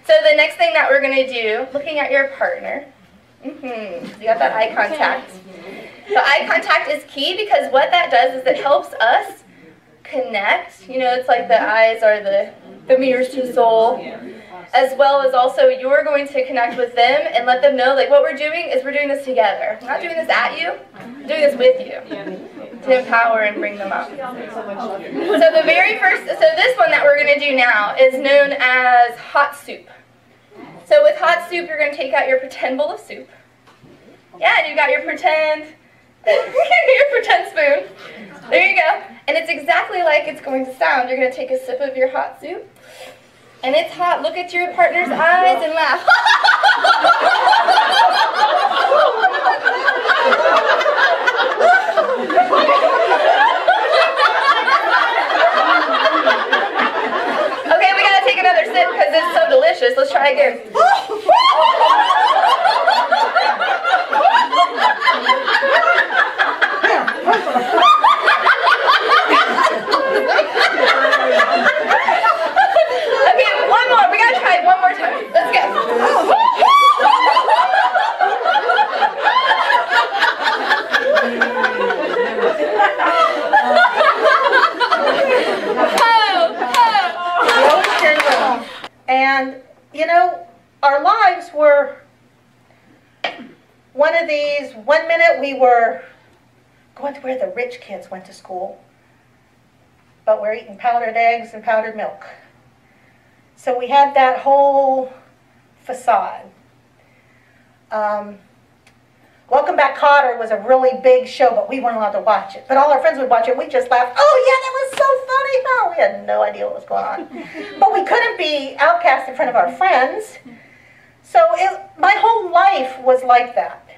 So the next thing that we're going to do, looking at your partner, you got that eye contact. The eye contact is key because what that does is it helps us connect. You know, it's like the eyes are the mirrors to the soul, as well as also you're going to connect with them and let them know, like, what we're doing is we're doing this together. We're not doing this at you, we're doing this with you to empower and bring them up. So the very first, so this one that we're going to do now is known as hot soup. So with hot soup, you're going to take out your pretend bowl of soup. Yeah, and you got your pretend, your pretend spoon. There you go. And it's exactly like it's going to sound. You're going to take a sip of your hot soup. And it's hot. Look at your partner's eyes and laugh. Okay, we got to take another sip because it's so delicious. Let's try again. Okay, one more. We gotta try it one more time. Let's go. And, you know, our lives were one of these. 1 minute we were going to where the rich kids went to school, but we're eating powdered eggs and powdered milk. So we had that whole facade. Welcome Back, Kotter was a really big show, but we weren't allowed to watch it. But all our friends would watch it. We just laughed. Oh, yeah, that was so funny. Oh, we had no idea what was going on. But we couldn't be outcast in front of our friends. So my whole life was like that.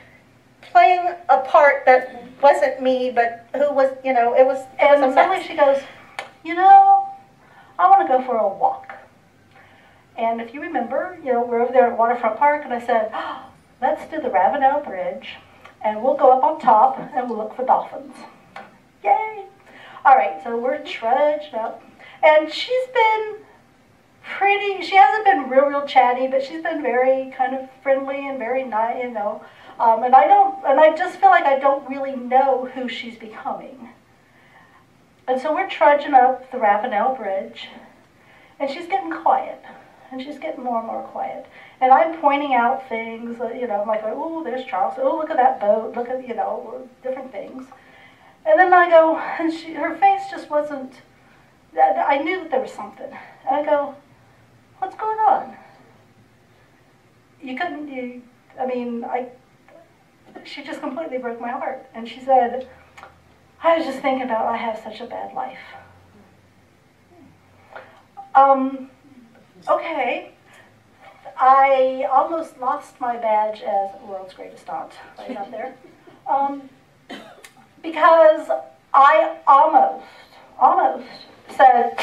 Playing a part that wasn't me, but who was, you know, it was. And suddenly she goes, you know, I want to go for a walk. And if you remember, you know, we're over there at Waterfront Park, and I said, oh, let's do the Ravenel Bridge, and we'll go up on top, and we'll look for dolphins. Yay! All right, so we're trudged up, and she's been pretty, she hasn't been real chatty, but she's been very kind of friendly and very nice, you know, and I just feel like I don't really know who she's becoming. And so we're trudging up the Ravenel Bridge, and she's getting quiet. And she's getting more and more quiet. And I'm pointing out things, you know, I'm like, oh, there's Charleston. Oh, look at that boat. Look at, you know, different things. And then I go, and her face just wasn't, I knew that there was something. And I go, what's going on? She just completely broke my heart. And she said, I was just thinking about I have such a bad life. Okay, I almost lost my badge as world's greatest aunt right up there, because I almost said,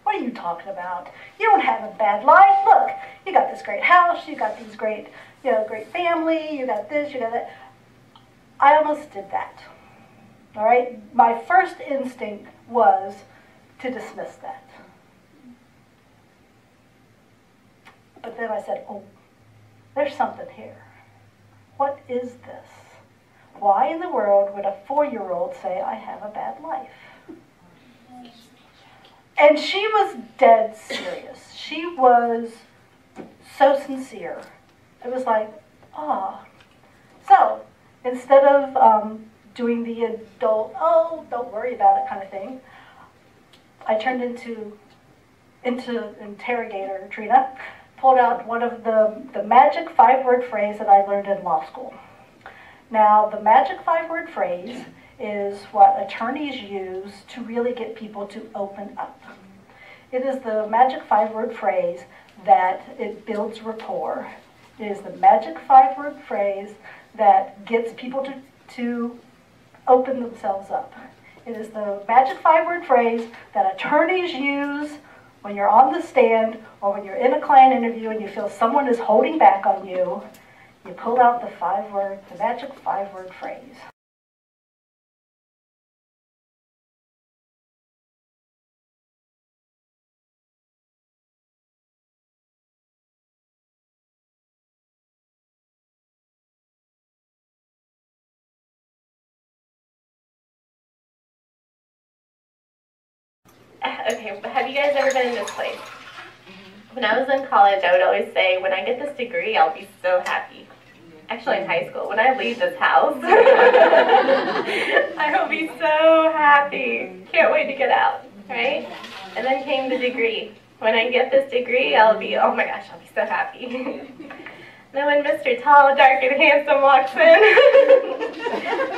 what are you talking about? You don't have a bad life. Look, you got this great house, you got these great, you know, great family, you got this, you got that. I almost did that, all right? My first instinct was to dismiss that. But then I said, oh, there's something here. What is this? Why in the world would a 4-year-old say I have a bad life? And she was dead serious. She was so sincere. It was like, ah. So instead of doing the adult, oh, don't worry about it kind of thing, I turned into interrogator Trina. Pulled out one of the magic 5-word phrase that I learned in law school. Now, the magic 5-word phrase is what attorneys use to really get people to open up. It is the magic 5-word phrase that it builds rapport. It is the magic 5-word phrase that gets people to open themselves up. It is the magic 5-word phrase that attorneys use when you're on the stand or when you're in a client interview and you feel someone is holding back on you. You pull out the magic 5-word phrase. Okay, have you guys ever been in this place? When I was in college, I would always say, when I get this degree, I'll be so happy. Actually, in high school, when I leave this house, I will be so happy. Can't wait to get out, right? And then came the degree. When I get this degree, I'll be, oh my gosh, I'll be so happy. Then when Mr. Tall, Dark, and Handsome walks in,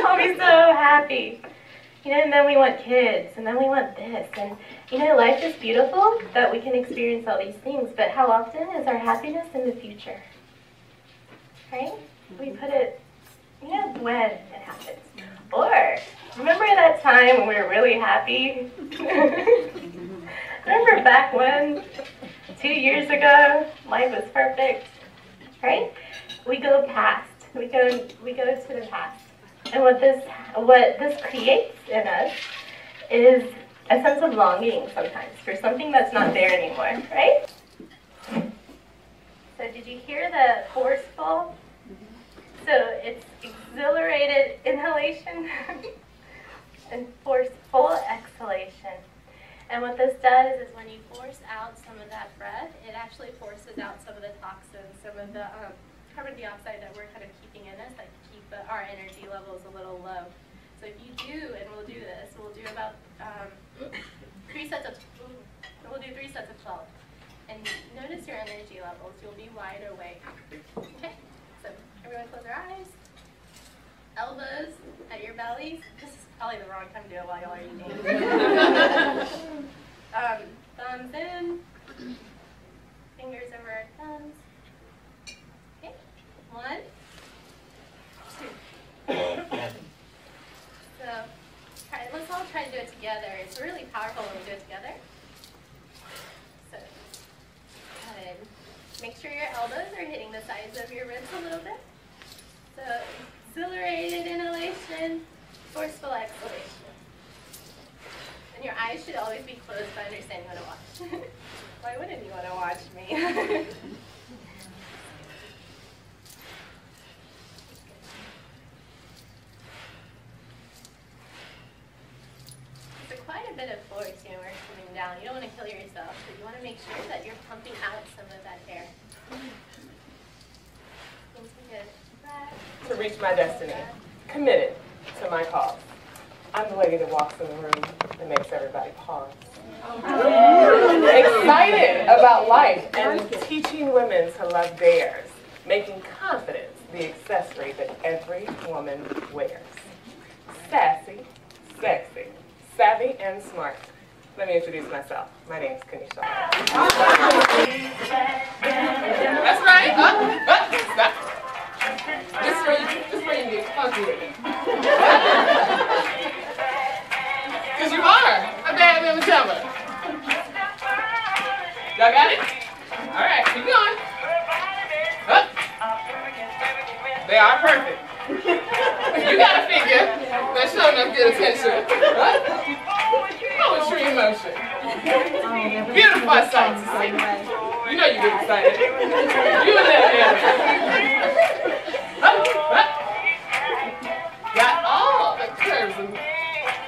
I'll be so happy. You know, and then we want kids, and then we want this, and you know, life is beautiful that we can experience all these things, but how often is our happiness in the future? Right? We put it, you know, when it happens. Or, remember that time when we were really happy? Remember back when, 2 years ago, life was perfect, right? We go past, we go to the past. And what this creates in us is a sense of longing sometimes for something that's not there anymore, right? So did you hear the forceful? So it's exhilarated inhalation and forceful exhalation. And what this does is when you force out some of that breath, it actually forces out some of the toxins, some of the carbon dioxide that we're kind of keeping in us, that keep our energy levels a little low. So if you do, and we'll do this, we'll do about 3 sets of 12. And notice your energy levels. You'll be wide awake. Okay? So everyone close their eyes. Elbows at your bellies. This is probably the wrong time to do it while y'all are eating. Thumbs in. Fingers over our thumbs. Okay. 1, 2. So let's all try to do it together. It's really powerful when we do it together. So good. Make sure your elbows are hitting the sides of your ribs a little bit. So exhilarated inhalation, forceful exhalation. And your eyes should always be closed to understand you want to watch. Why wouldn't you want to watch me? Quite a bit of force here when we're coming down. You don't want to kill yourself, but you want to make sure that you're pumping out some of that air. To reach my destiny, committed to my cause. I'm the lady that walks in the room and makes everybody pause. Excited about life and teaching women to love theirs, making confidence the accessory that every woman wears. Sassy, sexy, savvy, and smart. Let me introduce myself. My name is Kaneshi. That's right. Stop. This is where you get funky with it. Because you are a bad little jumper. Y'all got it? All right, keep going. Up. They are perfect. You got a figure that's showing up good attention. Poetry in motion. Beautiful sight to see. You know you get excited. You and that got all the curves. And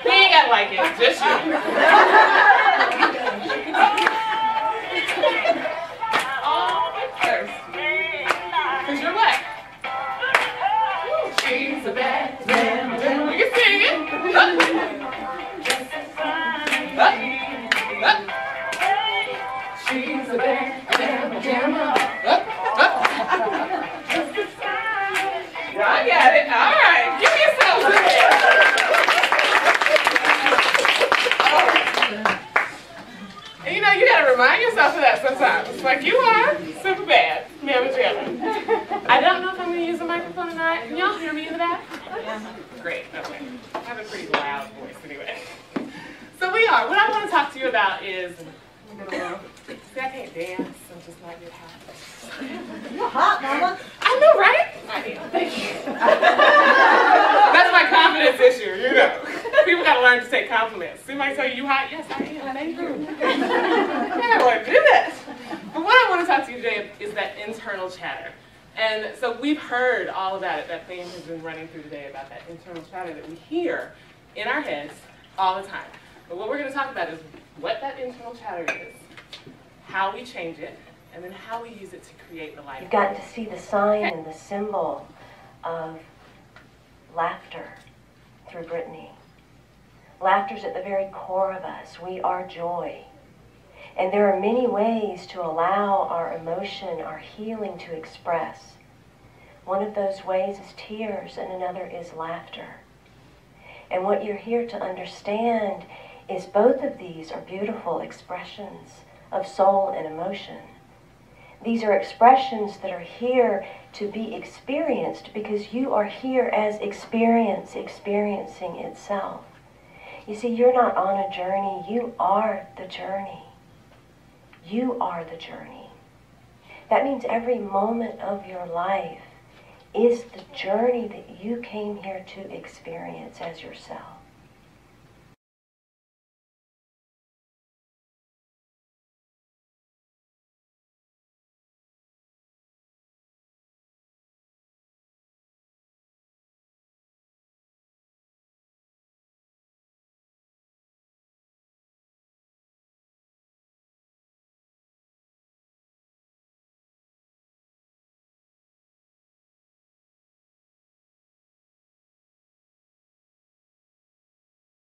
he ain't got like it, just you. All the curves. Because you're what? She's a bad damn. You can sing it. She's a bad damn jammer. I got it. All right. Give me yourself and you know, you got to remind yourself of that sometimes. It's like, you are super bad, mamma jammer. I don't know if I'm going to use a microphone or not. Can y'all hear me in the back? Yeah. Great. Okay. I have a pretty loud voice anyway. So we are. What I want to talk to you about is, see, I can't dance. I'm just not good hot. You're hot, Mama. I know, right? I am. Thank you. That's my confidence issue, you know. People got to learn to take compliments. Somebody tell you hot? Yes, I am. Thank you. I don't want to do that. But what I want to talk to you today is that internal chatter. And so we've heard all about it. That theme has been running through today about that internal chatter that we hear in our heads all the time. But what we're going to talk about is what that internal chatter is, how we change it, and then how we use it to create the life. You've gotten to see the sign and the symbol of laughter through Brittney. Laughter's at the very core of us. We are joy. And there are many ways to allow our emotion, our healing to express. One of those ways is tears, and another is laughter. And what you're here to understand is both of these are beautiful expressions of soul and emotion. These are expressions that are here to be experienced because you are here as experiencing itself. You see, you're not on a journey, you are the journey. You are the journey. That means every moment of your life is the journey that you came here to experience as yourself.